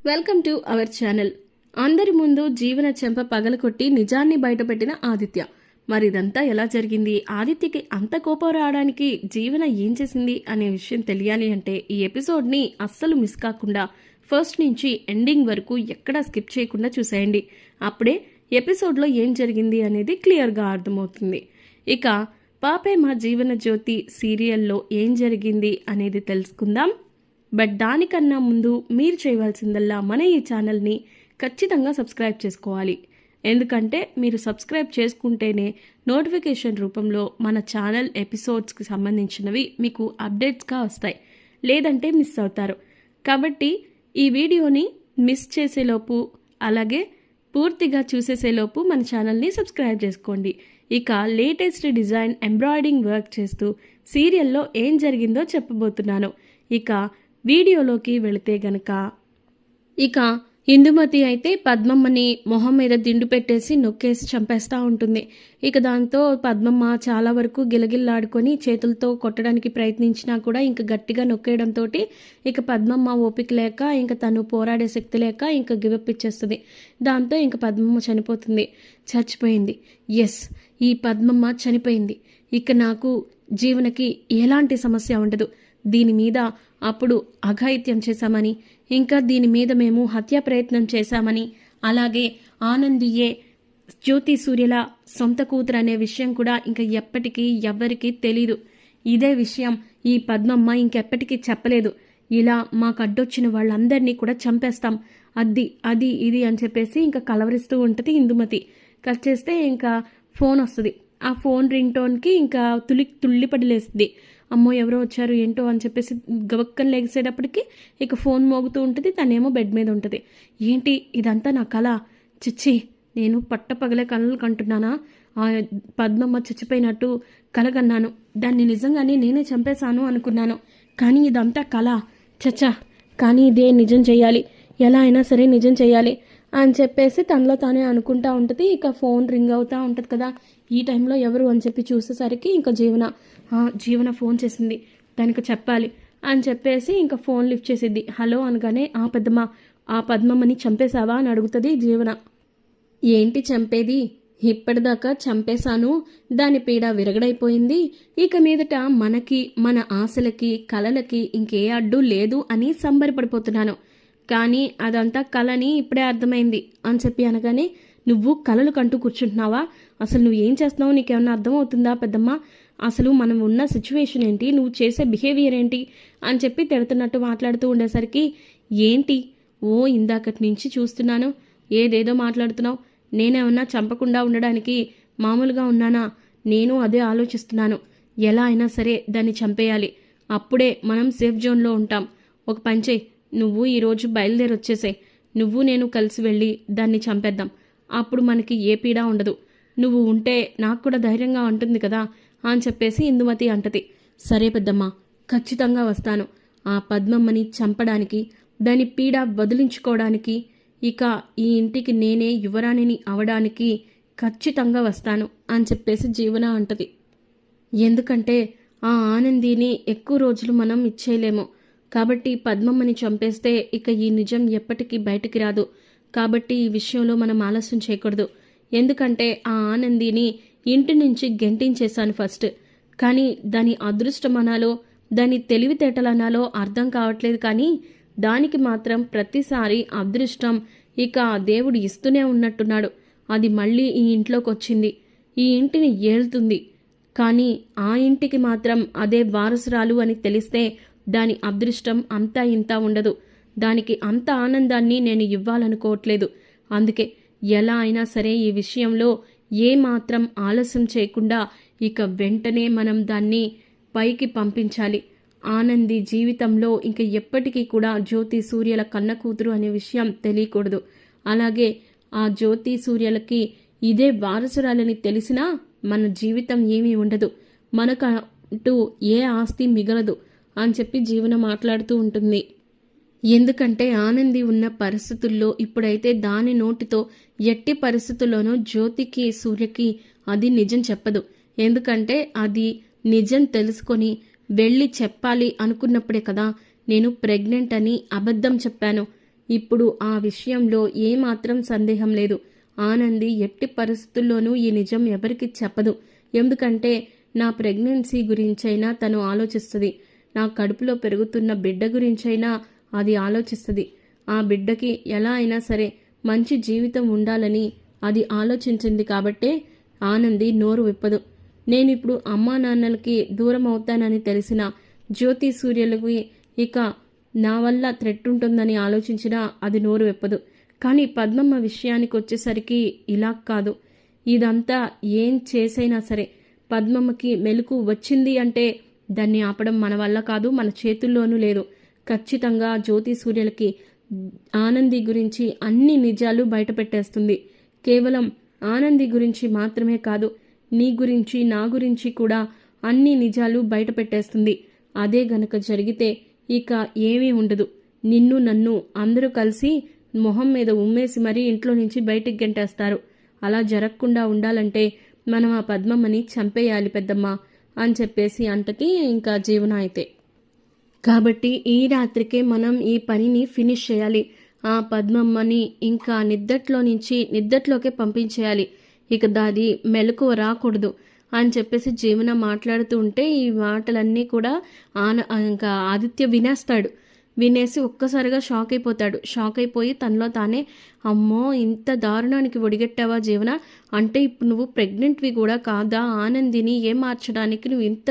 Welcome to our channel. అందరి ముందు జీవన చెంప పగలకొట్టి నిజాన్ని బయటపెట్టిన ఆదిత్య. మరి ఇదంతా ఎలా జరిగింది, ఆదిత్యకి అంత కోపం రావడానికి జీవన ఏం చేసింది అనే విషయం తెలియాలి అంటే ఈ ఎపిసోడ్ని అస్సలు మిస్ కాకుండా ఫస్ట్ నుంచి ఎండింగ్ వరకు ఎక్కడా స్కిప్ చేయకుండా చూసేయండి. అప్పుడే ఎపిసోడ్లో ఏం జరిగింది అనేది క్లియర్గా అర్థమవుతుంది. ఇక పాపే మా జీవన జ్యోతి సీరియల్లో ఏం జరిగింది అనేది తెలుసుకుందాం. బట్ దానికన్నా ముందు మీరు చేయవలసిందల్లా మన ఈ ఛానల్ని ఖచ్చితంగా సబ్స్క్రైబ్ చేసుకోవాలి. ఎందుకంటే మీరు సబ్స్క్రైబ్ చేసుకుంటేనే నోటిఫికేషన్ రూపంలో మన ఛానల్ ఎపిసోడ్స్కి సంబంధించినవి మీకు అప్డేట్స్గా వస్తాయి, లేదంటే మిస్ అవుతారు. కాబట్టి ఈ వీడియోని మిస్ చేసేలోపు అలాగే పూర్తిగా చూసేసేలోపు మన ఛానల్ని సబ్స్క్రైబ్ చేసుకోండి. ఇక లేటెస్ట్ డిజైన్ ఎంబ్రాయిడింగ్ వర్క్ చేస్తూ సీరియల్లో ఏం జరిగిందో చెప్పబోతున్నాను. ఇక వీడియోలోకి వెళితే గనక ఇక ఇందుమతి అయితే పద్మమ్మని మొహం మీద దిండు పెట్టేసి నొక్కేసి చంపేస్తూ ఉంటుంది. ఇక దాంతో పద్మమ్మ చాలా వరకు గిలగిల్లాడుకొని చేతులతో కొట్టడానికి ప్రయత్నించినా కూడా ఇంక గట్టిగా నొక్కేయడంతో ఇక పద్మమ్మ ఓపిక లేక ఇంక తను పోరాడే శక్తి లేక ఇంక గివప్ ఇచ్చేస్తుంది. దాంతో ఇంక పద్మమ్మ చనిపోయింది. ఎస్, ఈ పద్మమ్మ చనిపోయింది. ఇక నాకు జీవనకి ఎలాంటి సమస్య ఉండదు. దీని మీద అప్పుడు అఘాయిత్యం చేశామని, ఇంకా దీని మీద మేము హత్యా ప్రయత్నం చేశామని, అలాగే ఆనందియే జ్యోతి సూర్యల సొంత కూతురు అనే విషయం కూడా ఇంకా ఎప్పటికీ ఎవ్వరికీ తెలీదు. ఇదే విషయం ఈ పద్మమ్మ ఇంకెప్పటికీ చెప్పలేదు. ఇలా మాకు అడ్డొచ్చిన వాళ్ళందరినీ కూడా చంపేస్తాం, అది ఇది అని చెప్పేసి ఇంకా కలవరిస్తూ ఉంటుంది ఇందుమతి. కట్ చేస్తే ఇంకా ఫోన్ వస్తుంది. ఆ ఫోన్ రింగ్ టోన్కి ఇంకా తుళ్ళిపడి లేస్తుంది. అమ్మో ఎవరో వచ్చారు ఏంటో అని చెప్పేసి గవక్కని లేచేటప్పటికి ఇక ఫోన్ మోగుతూ ఉంటుంది. తనేమో బెడ్ మీద ఉంటుంది. ఏంటి ఇదంతా నా కళ? చిచ్చి, నేను పట్టపగలే కళలు కంటున్నానా? ఆ పద్మమ్మ చచ్చిపోయినట్టు కలగన్నాను. దాన్ని నిజంగానే నేనే చంపేశాను అనుకున్నాను. కానీ ఇదంతా కళ. చచ్చా, కానీ ఇదే నిజం చేయాలి, ఎలా అయినా సరే నిజం చేయాలి అని చెప్పేసి తనలో తానే అనుకుంటా ఉంటుంది. ఇక ఫోన్ రింగ్ అవుతూ ఉంటుంది కదా. ఈ టైంలో ఎవరు అని చెప్పి చూసేసరికి ఇంకా జీవన ఫోన్ చేసింది, దానికి చెప్పాలి అని చెప్పేసి ఇంకా ఫోన్ లిఫ్ట్ చేసిద్ది. హలో అనగానే ఆ పద్మమ్మని చంపేశావా అని అడుగుతుంది జీవన. ఏంటి చంపేది, ఇప్పటిదాకా చంపేశాను, దాని పీడ విరగడైపోయింది. ఇక మీదట మనకి మన ఆశలకి కలలకి ఇంకే అడ్డు లేదు అని సంబరపడిపోతున్నాను. కానీ అదంతా కలని ఇప్పుడే అర్థమైంది అని చెప్పి అనగానే, నువ్వు కలలు కంటూ కూర్చుంటున్నావా? అసలు నువ్వు ఏం చేస్తున్నావు, నీకేమన్నా అర్థమవుతుందా పెద్దమ్మ? అసలు మనం ఉన్న సిచ్యువేషన్ ఏంటి, నువ్వు చేసే బిహేవియర్ ఏంటి అని చెప్పి తిడుతున్నట్టు మాట్లాడుతూ ఉండేసరికి, ఏంటి ఇందాకటి నుంచి చూస్తున్నాను ఏదేదో మాట్లాడుతున్నావు, నేనేమన్నా చంపకుండా ఉండడానికి మామూలుగా ఉన్నానా? నేను అదే ఆలోచిస్తున్నాను. ఎలా అయినా సరే దాన్ని చంపేయాలి, అప్పుడే మనం సేఫ్ జోన్లో ఉంటాం. ఒక పని చేయి, నువ్వు ఈరోజు బయలుదేరి వచ్చేసే, నువ్వు నేను కలిసి వెళ్ళి దాన్ని చంపేద్దాం. అప్పుడు మనకి ఏ పీడా ఉండదు. నువ్వు ఉంటే నాకు కూడా ధైర్యంగా ఉంటుంది కదా అని చెప్పేసి ఇందుమతి అంటది. సరే పెద్దమ్మ, ఖచ్చితంగా వస్తాను. ఆ పద్మమ్మని చంపడానికి, దాని పీడ వదిలించుకోవడానికి, ఇక ఈ ఇంటికి నేనే యువరాణిని అవడానికి ఖచ్చితంగా వస్తాను అని చెప్పేసి జీవన అంటది. ఎందుకంటే ఆ ఆనందిని ఎక్కువ రోజులు మనం ఇచ్చేయలేము. కాబట్టి పద్మమ్మని చంపేస్తే ఇక ఈ నిజం ఎప్పటికీ బయటికి రాదు. కాబట్టి ఈ విషయంలో మనం ఆలస్యం చేయకూడదు. ఎందుకంటే ఆ ఆనందిని ఇంటి నుంచి గెంటించేశాను ఫస్ట్. కానీ దాని అదృష్టమనాలో దాని తెలివితేటలనాలో అర్థం కావట్లేదు. కానీ దానికి మాత్రం ప్రతిసారి అదృష్టం ఇక దేవుడు ఇస్తూనే ఉన్నట్టున్నాడు. అది మళ్ళీ ఈ ఇంట్లోకి వచ్చింది, ఈ ఇంటిని ఏలుతుంది. కానీ ఆ ఇంటికి మాత్రం అదే వారసురాలు అని తెలిస్తే దాని అదృష్టం అంతా ఇంతా ఉండదు. దానికి అంత ఆనందాన్ని నేను ఇవ్వాలనుకోవట్లేదు. అందుకే ఎలా అయినా సరే ఈ విషయంలో ఏమాత్రం ఆలస్యం చేయకుండా ఇక వెంటనే మనం దాన్ని పైకి పంపించాలి. ఆనంది జీవితంలో ఇంక ఎప్పటికీ కూడా జ్యోతి సూర్యల కన్న కూతురు అనే విషయం తెలియకూడదు. అలాగే ఆ జ్యోతి సూర్యలకి ఇదే వారసురాలని తెలిసినా మన జీవితం ఏమీ ఉండదు, మనకంటూ ఏ ఆస్తి మిగలదు అని చెప్పి జీవన మాట్లాడుతూ ఉంటుంది. ఎందుకంటే ఆనంది ఉన్న పరిస్థితుల్లో ఇప్పుడైతే దాని నోటితో ఎట్టి పరిస్థితుల్లోనూ జ్యోతికి సూర్యకి అది నిజం చెప్పదు. ఎందుకంటే అది నిజం తెలుసుకొని వెళ్ళి చెప్పాలి అనుకున్నప్పుడే కదా నేను ప్రెగ్నెంట్ అని అబద్ధం చెప్పాను. ఇప్పుడు ఆ విషయంలో ఏమాత్రం సందేహం లేదు. ఆనంది ఎట్టి పరిస్థితుల్లోనూ ఈ నిజం ఎవరికి చెప్పదు. ఎందుకంటే నా ప్రెగ్నెన్సీ గురించైనా తను ఆలోచిస్తుంది. నా కడుపులో పెరుగుతున్న బిడ్డ గురించైనా అది ఆలోచిస్తుంది. ఆ బిడ్డకి ఎలా అయినా సరే మంచి జీవితం ఉండాలని అది ఆలోచించింది కాబట్టే ఆనంది నోరు విప్పదు. నేనిప్పుడు అమ్మా నాన్నలకి దూరం అవుతానని తెలిసిన జ్యోతి సూర్యులకి ఇక నా వల్ల థ్రెట్ ఉంటుందని ఆలోచించినా అది నోరు విప్పదు. కానీ పద్మమ్మ విషయానికి వచ్చేసరికి ఇలా కాదు. ఇదంతా ఏం చేసైనా సరే పద్మమ్మకి మెలకు వచ్చింది అంటే దాన్ని ఆపడం మన వల్ల కాదు, మన చేతుల్లోనూ లేదు. ఖచ్చితంగా జ్యోతి సూర్యులకి ఆనంది గురించి అన్ని నిజాలు బయటపెట్టేస్తుంది. కేవలం ఆనంది గురించి మాత్రమే కాదు, నీ గురించి నా గురించి కూడా అన్ని నిజాలు బయటపెట్టేస్తుంది. అదే గనక జరిగితే ఇక ఏమీ ఉండదు. నిన్ను నన్ను అందరూ కలిసి మొహం మీద ఉమ్మేసి మరీ ఇంట్లో నుంచి బయటికి గెంటేస్తారు. అలా జరగకుండా ఉండాలంటే మనం ఆ పద్మమ్మని చంపేయాలి పెద్దమ్మ అని చెప్పేసి అంటది ఇంకా జీవన అయితే. కాబట్టి ఈ రాత్రికే మనం ఈ పనిని ఫినిష్ చేయాలి. ఆ పద్మమ్మని ఇంకా నిద్దట్లోకే పంపించేయాలి. ఇక దాది మెలకువ రాకూడదు అని చెప్పేసి జీవన మాట్లాడుతూ ఉంటే ఈ మాటలన్నీ కూడా ఇంకా ఆదిత్య వినేసి ఒక్కసారిగా షాక్ అయిపోతాడు. షాక్ అయిపోయి తనలో తానే, అమ్మో ఇంత దారుణానికి ఒడిగట్టావా జీవన, అంటే ఇప్పుడు నువ్వు ప్రెగ్నెంట్వి కూడా కాదా, ఆనందిని ఏం మార్చడానికి నువ్వు ఇంత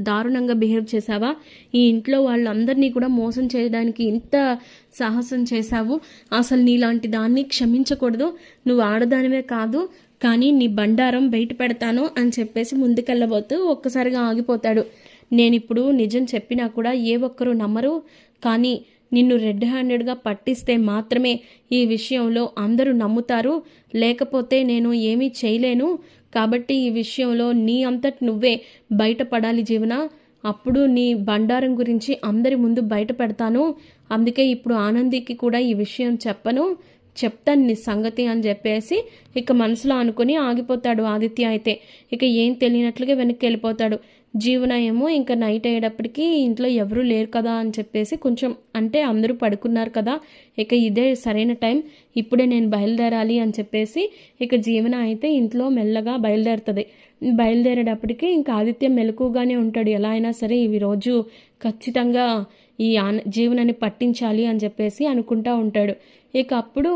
దారుణంగా బిహేవ్ చేసావా, ఈ ఇంట్లో వాళ్ళందరినీ కూడా మోసం చేయడానికి ఇంత సాహసం చేశావు, అసలు నీలాంటి దాన్ని క్షమించకూడదు, నువ్వు ఆడదానివే కాదు కానీ నీ బండారం బయట పెడతాను అని చెప్పేసి ముందుకెళ్ళబోతూ ఒక్కసారిగా ఆగిపోతాడు. నేనిప్పుడు నిజం చెప్పినా కూడా ఏ ఒక్కరూ నమ్మరు, కానీ నిన్ను రెడ్ హ్యాండెడ్గా పట్టిస్తే మాత్రమే ఈ విషయంలో అందరూ నమ్ముతారు, లేకపోతే నేను ఏమీ చేయలేను. కాబట్టి ఈ విషయంలో నీ అంతటి నువ్వే బయటపడాలి జీవన, అప్పుడు నీ బండారం గురించి అందరి ముందు బయట పెడతాను. అందుకే ఇప్పుడు ఆనందికి కూడా ఈ విషయం చెప్తాను నీ సంగతి అని చెప్పేసి ఇక మనసులో అనుకుని ఆగిపోతాడు ఆదిత్య అయితే. ఇక ఏం తెలియనట్లుగా వెనక్కి వెళ్ళిపోతాడు. జీవన ఏమో ఇంకా నైట్ అయ్యేటప్పటికి ఇంట్లో ఎవరూ లేరు కదా అని చెప్పేసి కొంచెం అంటే అందరూ పడుకున్నారు కదా, ఇక ఇదే సరైన టైం, ఇప్పుడే నేను బయలుదేరాలి అని చెప్పేసి ఇక జీవన అయితే ఇంట్లో మెల్లగా బయలుదేరుతుంది. బయలుదేరేటప్పటికి ఇంకా ఆదిత్య మెలకుగానే ఉంటాడు. ఎలా అయినా సరే ఈ రోజు ఖచ్చితంగా ఈ జీవనాన్ని పట్టించాలి అని చెప్పేసి అనుకుంటా ఉంటాడు. ఇక అప్పుడు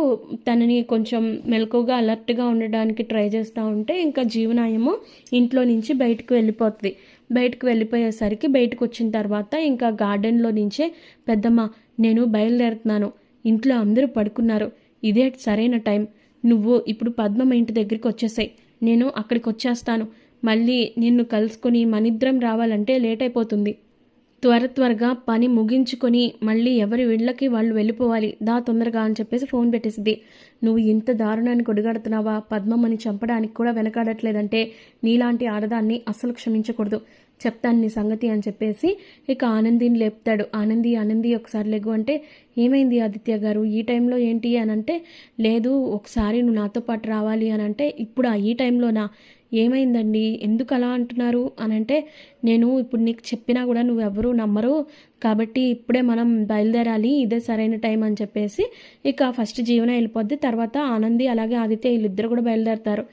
తనని కొంచెం మెలకుగా అలర్ట్గా ఉండడానికి ట్రై చేస్తూ ఉంటే ఇంకా జీవన ఏమో ఇంట్లో నుంచి బయటకు వెళ్ళిపోతుంది. బయటకు వెళ్ళిపోయేసరికి బయటకు వచ్చిన తర్వాత ఇంకా గార్డెన్లో నుంచే, పెద్దమ్మ నేను బయలుదేరుతున్నాను, ఇంట్లో అందరూ పడుకున్నారు, ఇదే సరైన టైం, నువ్వు ఇప్పుడు పద్మమ్మ ఇంటి దగ్గరికి వచ్చేసాయి, నేను అక్కడికి వచ్చేస్తాను, మళ్ళీ నిన్ను కలుసుకొని మనిద్దరం రావాలంటే లేట్ అయిపోతుంది, త్వరగా పని ముగించుకొని మళ్ళీ ఎవరి వీళ్ళకి వాళ్ళు వెళ్ళిపోవాలి, దా తొందరగా అని చెప్పేసి ఫోన్ పెట్టేసింది. నువ్వు ఇంత దారుణానికి ఒడిగడుతున్నావా, పద్మమ్మని చంపడానికి కూడా వెనకాడట్లేదంటే నీలాంటి ఆడదాన్ని అస్సలు క్షమించకూడదు, చెప్తాను నీ సంగతి అని చెప్పేసి ఇక ఆనందిని లేపుతాడు. ఆనంది ఒకసారి లెగ్గు అంటే, ఏమైంది ఆదిత్య గారు ఈ టైంలో ఏంటి అని అంటే, లేదు ఒకసారి నువ్వు నాతో పాటు రావాలి అని అంటే, ఇప్పుడు ఈ టైంలోనా, ఏమైందండి ఎందుకు అలా అంటున్నారు అని అంటే, నేను ఇప్పుడు నీకు చెప్పినా కూడా నువ్వెవరూ నమ్మరు, కాబట్టి ఇప్పుడే మనం బయలుదేరాలి, ఇదే సరైన టైం అని చెప్పేసి ఇక ఫస్ట్ జీవన వెళ్ళిపోద్ది. తర్వాత ఆనంది అలాగే ఆదిత్య వీళ్ళిద్దరు కూడా బయలుదేరుతారు.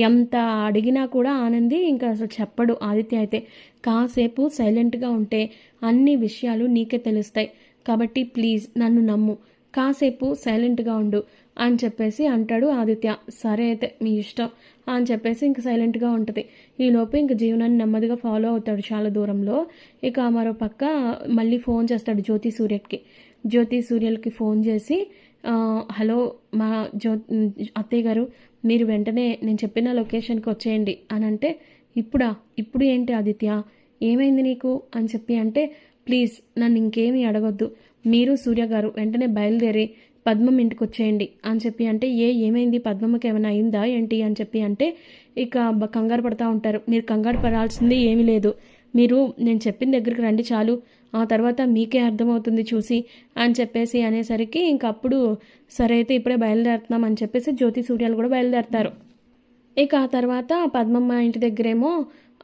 ఎంత అడిగినా కూడా ఆనంది ఇంకా అసలు చెప్పడు ఆదిత్య అయితే. కాసేపు సైలెంట్గా ఉంటే అన్ని విషయాలు నీకే తెలుస్తాయి, కాబట్టి ప్లీజ్ నన్ను నమ్ము, కాసేపు సైలెంట్గా ఉండు అని చెప్పేసి అంటాడు ఆదిత్య. సరే అయితే మీ ఇష్టం అని చెప్పేసి ఇంక సైలెంట్గా ఉంటుంది. ఈలోపు ఇంక జీవనాన్ని నెమ్మదిగా ఫాలో అవుతాడు చాలా దూరంలో. ఇక మరో పక్క మళ్ళీ ఫోన్ చేస్తాడు జ్యోతి సూర్యలకి ఫోన్ చేసి, హలో మా అత్తయ్య గారు, మీరు వెంటనే నేను చెప్పిన లొకేషన్కి వచ్చేయండి అని అంటే, ఇప్పుడు ఏంటి ఆదిత్య, ఏమైంది నీకు అని చెప్పి అంటే, ప్లీజ్ నన్ను ఇంకేమీ అడగొద్దు, మీరు సూర్య గారు వెంటనే బయలుదేరి పద్మమ్మ ఇంటికి వచ్చేయండి అని చెప్పి అంటే, ఏమైంది పద్మమ్మకి ఏమైనా అయిందా ఏంటి అని చెప్పి అంటే ఇక కంగారు పడతా ఉంటారు. మీరు కంగారు పడాల్సింది ఏమీ లేదు, మీరు నేను చెప్పిన దగ్గరికి రండి చాలు, ఆ తర్వాత మీకే అర్థమవుతుంది చూసి అని చెప్పేసి అనేసరికి ఇంకప్పుడు సరే అయితే ఇప్పుడే బయలుదేరుతున్నాం అని చెప్పేసి జ్యోతి సూర్యాలు కూడా బయలుదేరుతారు. ఇక ఆ తర్వాత పద్మమ్మ ఇంటి దగ్గరేమో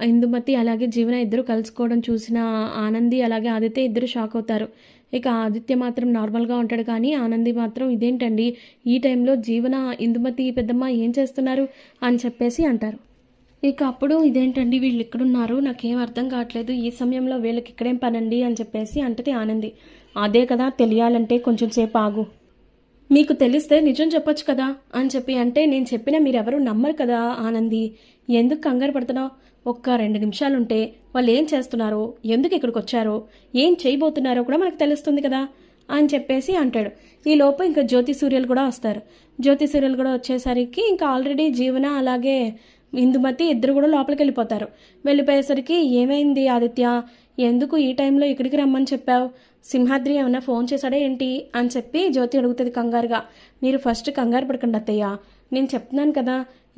ఇందుమతి అలాగే జీవన ఇద్దరు కలుసుకోవడం చూసిన ఆనంది అలాగే ఆదిత్య ఇద్దరు షాక్ అవుతారు. ఇక ఆదిత్య మాత్రం నార్మల్గా ఉంటాడు, కానీ ఆనంది మాత్రం ఇదేంటండి ఈ టైంలో జీవన, ఇందుమతి పెద్దమ్మ ఏం చేస్తున్నారు అని చెప్పేసి అంటారు. ఇక అప్పుడు ఇదేంటండి వీళ్ళు ఇక్కడున్నారు, నాకేం అర్థం కావట్లేదు, ఈ సమయంలో వీళ్ళకి ఇక్కడేం పనండి అని చెప్పేసి అంటది ఆనంది. అదే కదా తెలియాలంటే కొంచెం సేపు ఆగు, మీకు తెలిస్తే నిజం చెప్పొచ్చు కదా అని చెప్పి అంటే, నేను చెప్పినా మీరెవరూ నమ్మరు కదా ఆనంది, ఎందుకు కంగారు పడుతున్నావు, ఒక్క 2 నిమిషాలు ఉంటే వాళ్ళు ఏం చేస్తున్నారో, ఎందుకు ఇక్కడికి వచ్చారో, ఏం చేయబోతున్నారో కూడా మనకు తెలుస్తుంది కదా అని చెప్పేసి అంటాడు. ఈ లోపు ఇంకా జ్యోతి సూర్యలు కూడా వస్తారు. జ్యోతి సూర్యలు కూడా వచ్చేసరికి ఇంకా ఆల్రెడీ జీవన అలాగే ఇందుమతి ఇద్దరు కూడా లోపలికి వెళ్ళిపోతారు. వెళ్ళిపోయేసరికి ఏమైంది ఆదిత్య, ఎందుకు ఈ టైంలో ఇక్కడికి రమ్మని చెప్పావు, సింహాద్రి ఏమన్నా ఫోన్ చేశాడా ఏంటి అని చెప్పి జ్యోతి అడుగుతుంది కంగారుగా. మీరు ఫస్ట్ కంగారు పడకండి అత్తయ్య, నేను చెప్తున్నాను కదా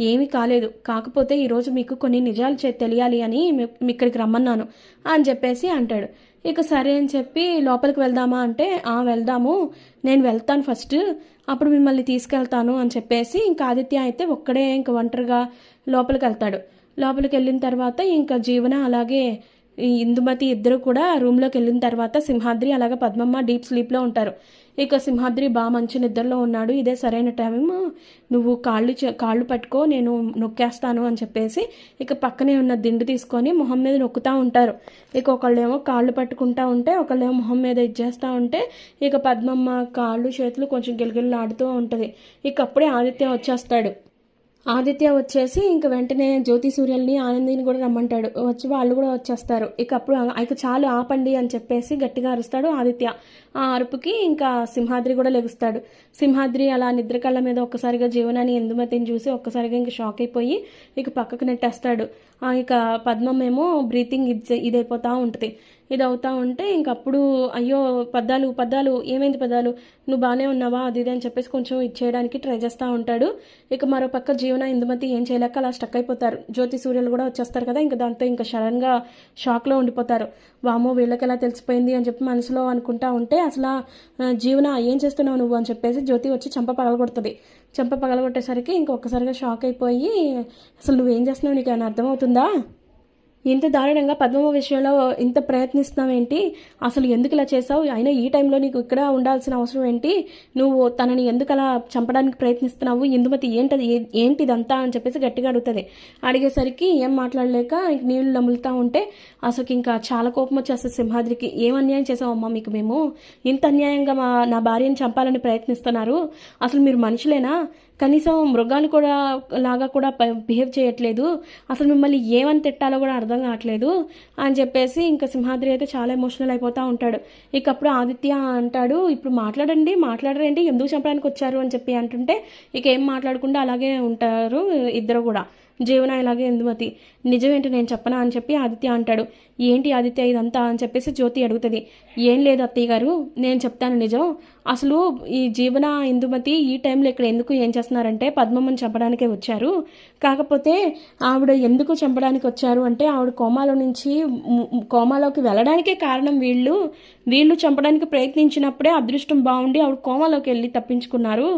ఏమీ కాలేదు, కాకపోతే ఈరోజు మీకు కొన్ని నిజాలు తెలియాలి అని ఇక్కడికి రమ్మన్నాను అని చెప్పేసి అంటాడు. ఇక సరే అని చెప్పి లోపలికి వెళ్దామా అంటే, వెళ్దాము, నేను వెళ్తాను ఫస్ట్, అప్పుడు మిమ్మల్ని తీసుకెళ్తాను అని చెప్పేసి ఇంకా ఆదిత్య అయితే ఒక్కడే ఇంకా ఒంటరిగా లోపలికి వెళ్తాడు. లోపలికి వెళ్ళిన తర్వాత ఇంకా జీవన అలాగే ఈ ఇందుమతి ఇద్దరు కూడా రూమ్లోకి వెళ్ళిన తర్వాత సింహాద్రి అలాగే పద్మమ్మ డీప్ స్లీప్లో ఉంటారు. ఇక సింహాద్రి బాగా మంచి నిద్రలో ఉన్నాడు. ఇదే సరైన టైం, నువ్వు కాళ్ళు పట్టుకో, నేను నొక్కేస్తాను అని చెప్పేసి ఇక పక్కనే ఉన్న దిండు తీసుకొని మొహం మీద నొక్కుతూ ఉంటారు. ఇక ఒకళ్ళేమో కాళ్ళు పట్టుకుంటా ఉంటే, ఒకళ్ళేమో మొహం మీద ఇచ్చేస్తూ ఉంటే ఇక పద్మమ్మ కాళ్ళు చేతులు కొంచెం గిలగిల్లాడుతూ ఉంటుంది. ఇక అప్పుడే ఆదిత్య వచ్చేస్తాడు. ఆదిత్య వచ్చేసి ఇంక వెంటనే జ్యోతి సూర్యల్ని ఆనందిని కూడా రమ్మంటాడు. వచ్చి వాళ్ళు కూడా వచ్చేస్తారు. ఇక అప్పుడు ఇక చాలు ఆపండి అని చెప్పేసి గట్టిగా అరుస్తాడు ఆదిత్య. ఆ అరుపుకి ఇంకా సింహాద్రి కూడా లెగుస్తాడు. సింహాద్రి అలా నిద్ర కళ్ళ మీద ఒక్కసారిగా జీవనాన్ని ఇందుమతిని చూసి ఒక్కసారిగా ఇంక షాక్ అయిపోయి ఇక పక్కకు నెట్టేస్తాడు. ఇక పద్మం ఏమో బ్రీతింగ్ ఇదైపోతూ ఉంటుంది. ఇది అవుతా ఉంటే ఇంకప్పుడు అయ్యో పద్దాలు ఏమైంది పద్దాలు, నువ్వు బాగానే ఉన్నావా అది ఇది అని చెప్పేసి కొంచెం ఇచ్చేయడానికి ట్రై చేస్తూ ఉంటాడు. ఇక మరో పక్క జీవన ఇందుమతి ఏం చేయలేక అలా స్టక్ అయిపోతారు. జ్యోతి సూర్యులు కూడా వచ్చేస్తారు కదా, ఇంకా దాంతో ఇంకా సడన్గా షాక్లో ఉండిపోతారు. వామో వీళ్ళకి ఎలా తెలిసిపోయింది అని చెప్పి మనసులో అనుకుంటా ఉంటే అసలు జీవన ఏం చేస్తున్నావు నువ్వు అని చెప్పేసి జ్యోతి వచ్చి చెంప పగలగొడుతుంది. చెంప పగలగొట్టేసరికి ఇంకొకసారిగా షాక్ అయిపోయి, అసలు నువ్వేం చేస్తున్నావు, నీకు ఏమైనా అర్థమవుతుందా, ఇంత దారుణంగా పద్మమ్మ విషయంలో ఇంత ప్రయత్నిస్తున్నావేంటి, అసలు ఎందుకు ఇలా చేసావు, అయినా ఈ టైంలో నీకు ఇక్కడ ఉండాల్సిన అవసరం ఏంటి, నువ్వు తనని ఎందుకు అలా చంపడానికి ప్రయత్నిస్తున్నావు, ఇందుమతి ఏంటిదంతా అని చెప్పేసి గట్టిగా అడుగుతుంది. అడిగేసరికి ఏం మాట్లాడలేక నీళ్ళు నములుతూ ఉంటే అసలు ఇంకా చాలా కోపం వచ్చేస్తుంది సింహాద్రికి. ఏం అన్యాయం చేసావమ్మా మీకు, మేము ఇంత అన్యాయంగా నా భార్యను చంపాలని ప్రయత్నిస్తున్నారు, అసలు మీరు మనుషులేనా, కనీసం మృగాలు కూడా లాగా కూడా బిహేవ్ చేయట్లేదు, అసలు మిమ్మల్ని ఏమని తిట్టాలో కూడా అర్థం కావట్లేదు అని చెప్పేసి ఇంకా సింహాద్రి అయితే చాలా ఎమోషనల్ అయిపోతూ ఉంటాడు. ఇక అప్పుడు ఆదిత్య అంటాడు, ఇప్పుడు మాట్లాడరేంటి, ఎందుకు చంపడానికి వచ్చారు అని చెప్పి అంటుంటే ఇక ఏం మాట్లాడకుండా అలాగే ఉంటారు ఇద్దరు కూడా. జీవన ఇలాగే ఇందుమతి, నిజమేంటి నేను చెప్పనా అని చెప్పి ఆదిత్య అంటాడు. ఏంటి ఆదిత్య ఇదంతా అని చెప్పేసి జ్యోతి అడుగుతుంది. ఏం లేదు అత్తయ్య గారు, నేను చెప్తాను నిజం, అసలు ఈ జీవన ఇందుమతి ఈ టైంలో ఇక్కడ ఎందుకు ఏం చేస్తున్నారంటే పద్మమ్మని చంపడానికే వచ్చారు. కాకపోతే ఆవిడ ఎందుకు చంపడానికి వచ్చారు అంటే ఆవిడ కోమాలోకి వెళ్ళడానికే కారణం వీళ్ళు చంపడానికి ప్రయత్నించినప్పుడే అదృష్టం బాగుండి ఆవిడ కోమాలోకి వెళ్ళి తప్పించుకున్నారు.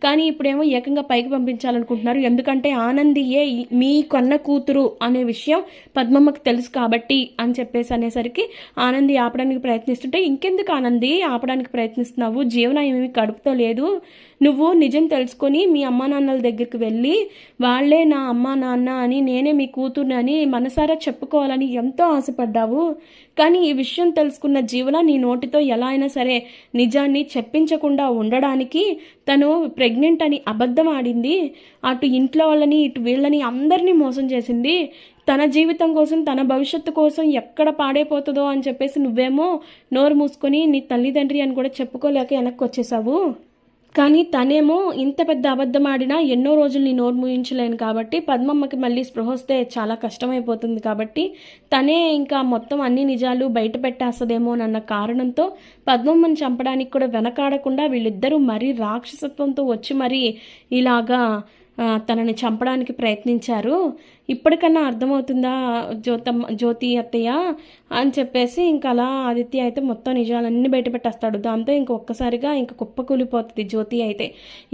కానీ ఇప్పుడేమో ఏకంగా పైకి పంపించాలనుకుంటున్నారు, ఎందుకంటే ఆనందియే మీ కన్న కూతురు అనే విషయం పద్మమ్మకు తెలుసు కాబట్టి అని చెప్పేసి అనేసరికి ఆనంది ఆపడానికి ప్రయత్నిస్తుంటే, ఇంకెందుకు ఆనంది ఆపడానికి ప్రయత్నిస్తున్నావు, జీవన ఏమీ కడుపుతో లేదు, నువ్వు నిజం తెలుసుకొని మీ అమ్మా నాన్నల దగ్గరికి వెళ్ళి వాళ్లే నా అమ్మా నాన్న అని, నేనే మీ కూతుర్ని అని మనసారా చెప్పుకోవాలని ఎంతో ఆశపడ్డావు. కానీ ఈ విషయం తెలుసుకున్న జీవన నీ నోటితో ఎలా అయినా సరే నిజాన్ని చెప్పించకుండా ఉండడానికి తను ప్రెగ్నెంట్ అని అబద్ధం ఆడింది. అటు ఇంట్లో వాళ్ళని ఇటు వీళ్ళని అందరినీ మోసం చేసింది. తన జీవితం కోసం, తన భవిష్యత్తు కోసం ఎక్కడ పాడైపోతుందో అని చెప్పేసి నువ్వేమో నోరు మూసుకొని నీ తల్లిదండ్రి అని కూడా చెప్పుకోలేక వెనక్కి వచ్చేసావు. కానీ తనేమో ఇంత పెద్ద అబద్ధం ఆడినా ఎన్నో రోజులు నీ నోరు మూయించలేను కాబట్టి పద్మమ్మకి మళ్ళీ స్పృహ వస్తే చాలా కష్టమైపోతుంది కాబట్టి తనే ఇంకా మొత్తం అన్ని నిజాలు బయట పెట్టేస్తుందేమో అన్న కారణంతో పద్మమ్మని చంపడానికి కూడా వెనకాడకుండా వీళ్ళిద్దరూ మరీ రాక్షసత్వంతో వచ్చి మరీ ఇలాగా తనని చంపడానికి ప్రయత్నించారు. ఇప్పటికన్నా అర్థమవుతుందా జ్యోతి అత్తయ్య, అని చెప్పేసి ఇంకా అలా ఆదిత్య అయితే మొత్తం నిజాలన్నీ బయట పెట్టేస్తాడు. దాంతో ఇంక ఒక్కసారిగా ఇంక కుప్పకూలిపోతుంది జ్యోతి అయితే.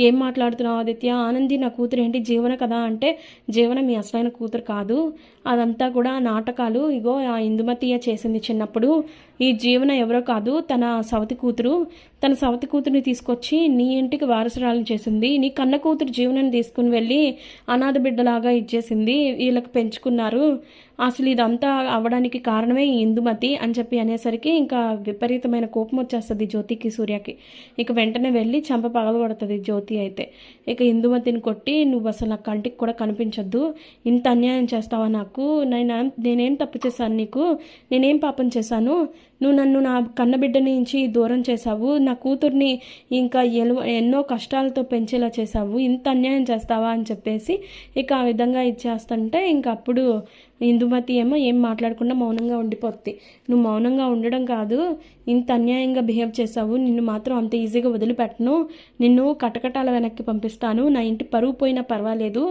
ఏం మాట్లాడుతున్నావు ఆదిత్య? ఆనంది నా కూతురు ఏంటి? జీవన కదా అంటే, జీవన మీ అసలైన కూతురు కాదు, అదంతా కూడా నాటకాలు. ఇగో ఆ ఇందుమతియ చేసింది చిన్నప్పుడు. ఈ జీవన ఎవరో కాదు, తన సవతి కూతురు. తన సవతి కూతురిని తీసుకొచ్చి నీ ఇంటికి వారసురాలను చేసింది. నీ కన్న కూతురు జీవనాన్ని తీసుకుని వెళ్ళి అనాథ బిడ్డలాగా ఇచ్చేసింది. వీళ్ళకి పెంచుకున్నారు. అసలు ఇదంతా అవ్వడానికి కారణమే ఈ ఇందుమతి అని చెప్పి అనేసరికి ఇంకా విపరీతమైన కోపం వచ్చేస్తుంది జ్యోతికి, సూర్యకి. ఇక వెంటనే వెళ్ళి చంప పగలగొడుతుంది జ్యోతి అయితే. ఇక ఇందుమతిని కొట్టి, నువ్వు అసలు నా కంటికి కూడా కనిపించొద్దు, ఇంత అన్యాయం చేస్తావా నాకు? నేనేం తప్పు చేశాను నీకు? నేనేం పాపం చేశాను? నువ్వు నన్ను నా కన్నబిడ్డ నుంచి దూరం చేశావు, నా కూతుర్ని ఇంకా ఎన్నో కష్టాలతో పెంచేలా చేశావు, ఇంత అన్యాయం చేస్తావా అని చెప్పేసి ఇక ఆ విధంగా ఇచ్చేస్తుంటే ఇంకా అప్పుడు ఇందుమతి ఏమో ఏం మాట్లాడకుండా మౌనంగా ఉండిపోద్ది. నువ్వు మౌనంగా ఉండడం కాదు, ఇంత అన్యాయంగా బిహేవ్ చేసావు, నిన్ను మాత్రం అంత ఈజీగా వదిలిపెట్టను, నిన్ను కటకటాల వెనక్కి పంపిస్తాను, నా ఇంటి పరువు పోయినా పర్వాలేదు,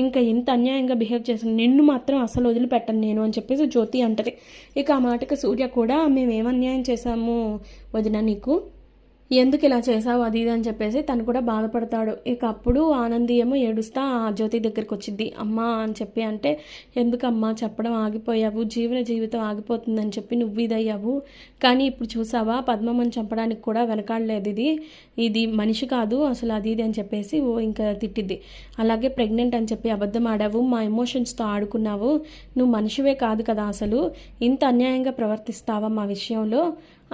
ఇంకా ఇంత అన్యాయంగా బిహేవ్ చేసాను, నిన్ను మాత్రం అసలు వదిలిపెట్టను నేను అని చెప్పేసి జ్యోతి అంటది. ఇక ఆ మాటకి సూర్య కూడా, మేమేం అన్యాయం చేశాము వదిన నీకు, ఎందుకు ఇలా చేసావు అది ఇది అని చెప్పేసి తను కూడా బాధపడతాడు. ఇక అప్పుడు ఆనంది ఏమో ఏడుస్తా ఆ జ్యోతి దగ్గరికి వచ్చింది. అమ్మ అని చెప్పి అంటే, ఎందుకమ్మా చెప్పడం ఆగిపోయావు, జీవితం ఆగిపోతుందని చెప్పి నువ్వు ఇదయ్యావు, కానీ ఇప్పుడు చూసావా పద్మమ్మని చంపడానికి కూడా వెనకాడలేదు, ఇది మనిషి కాదు అసలు అది ఇది అని చెప్పేసి ఇంకా తిట్టిద్ది. అలాగే ప్రెగ్నెంట్ అని చెప్పి అబద్ధం ఆడావు, మా ఎమోషన్స్తో ఆడుకున్నావు, నువ్వు మనిషివే కాదు కదా, అసలు ఇంత అన్యాయంగా ప్రవర్తిస్తావా మా విషయంలో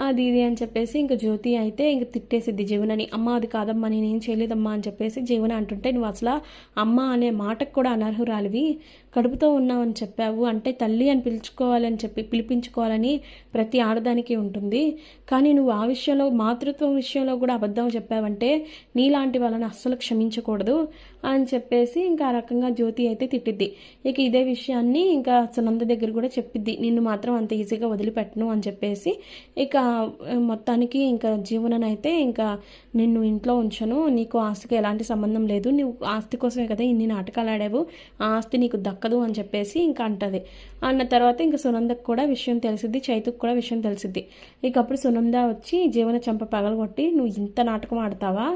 అది ఇది అని చెప్పేసి ఇంక జ్యోతి అయితే ఇంక తిట్టేసిద్ది జీవనని. అమ్మ అది కాదమ్మా, నేనేం చేయలేదమ్మా అని చెప్పేసి జీవన అంటుంటే, నువ్వు అసలు అమ్మ అనే మాటకు కూడా అనర్హురాలివి, కడుపుతో ఉన్నావని చెప్పావు అంటే తల్లి అని పిలిపించుకోవాలని ప్రతి ఆడదానికి ఉంటుంది, కానీ నువ్వు ఆ విషయంలో మాతృత్వం విషయంలో కూడా అబద్ధం చెప్పావంటే నీలాంటి వాళ్ళని అస్సలు క్షమించకూడదు అని చెప్పేసి ఇంకా ఆ రకంగా జ్యోతి అయితే తిట్టిద్ది. ఇక ఇదే విషయాన్ని ఇంకా సునంద దగ్గర కూడా చెప్పిద్ది, నిన్ను మాత్రం అంత ఈజీగా వదిలిపెట్టను అని చెప్పేసి. ఇక మొత్తానికి ఇంకా జీవననైతే ఇంకా నిన్ను ఇంట్లో ఉంచను, నీకు ఆస్తికి ఎలాంటి సంబంధం లేదు, నువ్వు ఆస్తి కోసమే కదా ఇన్ని నాటకాలు ఆడావు, ఆ ఆస్తి నీకు దక్కదు అని చెప్పేసి ఇంకా అంటది. అన్న తర్వాత ఇంకా సునందకు కూడా విషయం తెలిసిద్ది, చైతుకు కూడా విషయం తెలిసిద్ది. ఇక అప్పుడు సునంద వచ్చి జీవన చంప పగలగొట్టి, నువ్వు ఇంత నాటకం ఆడతావా,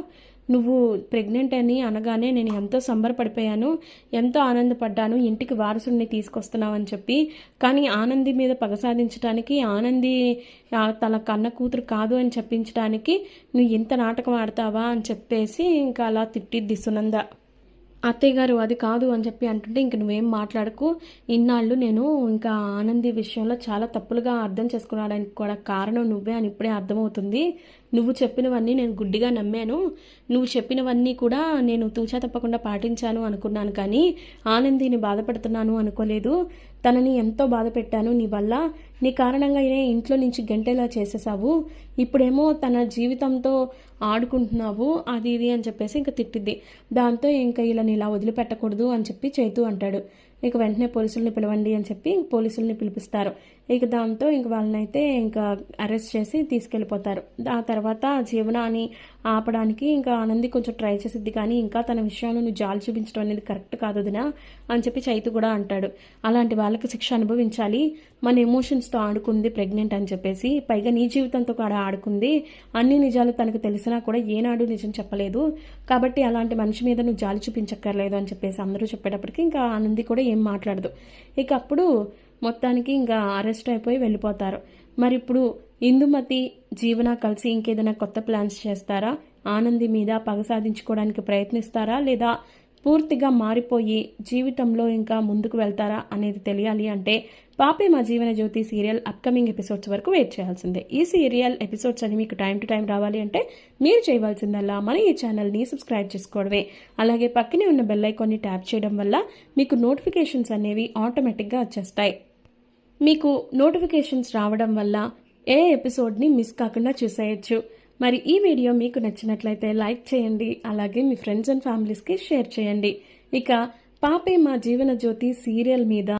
నువ్వు ప్రెగ్నెంట్ అని అనగానే నేను ఎంతో సంబరపడిపోయాను, ఎంతో ఆనందపడ్డాను, ఇంటికి వారసుడిని తీసుకొస్తున్నావని చెప్పి, కానీ ఆనంది మీద పగ సాధించడానికి, ఆనంది తన కన్న కూతురు కాదు అని చెప్పించడానికి నువ్వు ఇంత నాటకం ఆడతావా అని చెప్పేసి ఇంకా అలా తిట్టిద్ది సునంద. అత్తయ్య గారు అది కాదు అని చెప్పి అంటుంటే, ఇంక నువ్వేం మాట్లాడకు, ఇన్నాళ్ళు నేను ఇంకా ఆనంది విషయంలో చాలా తప్పులుగా అర్థం చేసుకోవడానికి కూడా కారణం నువ్వే అని ఇప్పుడే అర్థమవుతుంది, నువ్వు చెప్పినవన్నీ నేను గుడ్డిగా నమ్మాను, నువ్వు చెప్పినవన్నీ కూడా నేను తూచా తప్పకుండా పాటించాను అనుకున్నాను, కానీ ఆనందిని బాధపడుతున్నాను అనుకోలేదు, తనని ఎంతో బాధ పెట్టాను నీ వల్ల, నీ కారణంగా ఇంట్లో నుంచి గంటేలా చేసేసావు, ఇప్పుడేమో తన జీవితంతో ఆడుకుంటున్నావు అది ఇది అని చెప్పేసి ఇంకా తిట్టిద్ది. దాంతో ఇంకా ఇలా వదిలిపెట్టకూడదు అని చెప్పి చైతు అంటాడు. ఇక వెంటనే పోలీసుల్ని పిలవండి అని చెప్పి పోలీసుల్ని పిలిపిస్తారు. ఇక దాంతో ఇంక వాళ్ళనైతే ఇంకా అరెస్ట్ చేసి తీసుకెళ్ళిపోతారు. ఆ తర్వాత జీవనాన్ని ఆపడానికి ఇంకా ఆనంది కొంచెం ట్రై చేసిద్ది, కానీ ఇంకా తన విషయంలో నువ్వు జాలి చూపించడం అనేది కరెక్ట్ కాదు వదినా అని చెప్పి చైతు కూడా అంటాడు. అలాంటి వాళ్ళకి శిక్ష అనుభవించాలి, మన ఎమోషన్స్తో ఆడుకుంది ప్రెగ్నెంట్ అని చెప్పేసి, పైగా నీ జీవితంతో కూడా ఆడుకుంది, అన్ని నిజాలు తనకు తెలిసినా కూడా ఏనాడు నిజం చెప్పలేదు, కాబట్టి అలాంటి మనిషి మీద నువ్వు జాలి చూపించక్కర్లేదు అని చెప్పేసి అందరూ చెప్పేటప్పటికి ఇంకా ఆనంది కూడా ఏం మాట్లాడదు. ఇక అప్పుడు మొత్తానికి ఇంకా అరెస్ట్ అయిపోయి వెళ్ళిపోతారు. మరి ఇప్పుడు ఇందుమతి జీవన కలిసి ఇంకేదైనా కొత్త ప్లాన్స్ చేస్తారా, ఆనంది మీద పగ సాధించుకోవడానికి ప్రయత్నిస్తారా, లేదా పూర్తిగా మారిపోయి జీవితంలో ఇంకా ముందుకు వెళ్తారా అనేది తెలియాలి అంటే పాపే మా Jeevan Jyoti serial upcoming episodes వరకు వెయిట్ చేయాల్సిందే. ఈ సీరియల్ ఎపిసోడ్స్ అని మీకు టైం టు టైం రావాలి అంటే మీరు చేయవలసిందల్లా మన ఈ ఛానల్ని సబ్స్క్రైబ్ చేసుకోవడమే, అలాగే పక్కనే ఉన్న బెల్ ఐకాన్ని ట్యాప్ చేయడం వల్ల మీకు నోటిఫికేషన్స్ అనేవి ఆటోమేటిక్గా వచ్చేస్తాయి. మీకు నోటిఫికేషన్స్ రావడం వల్ల ఏ ఎపిసోడ్ని మిస్ కాకుండా చూసేయచ్చు. మరి ఈ వీడియో మీకు నచ్చినట్లయితే లైక్ చేయండి, అలాగే మీ ఫ్రెండ్స్ అండ్ ఫ్యామిలీస్కి షేర్ చేయండి. ఇక పాపే మా జీవన జ్యోతి సీరియల్ మీద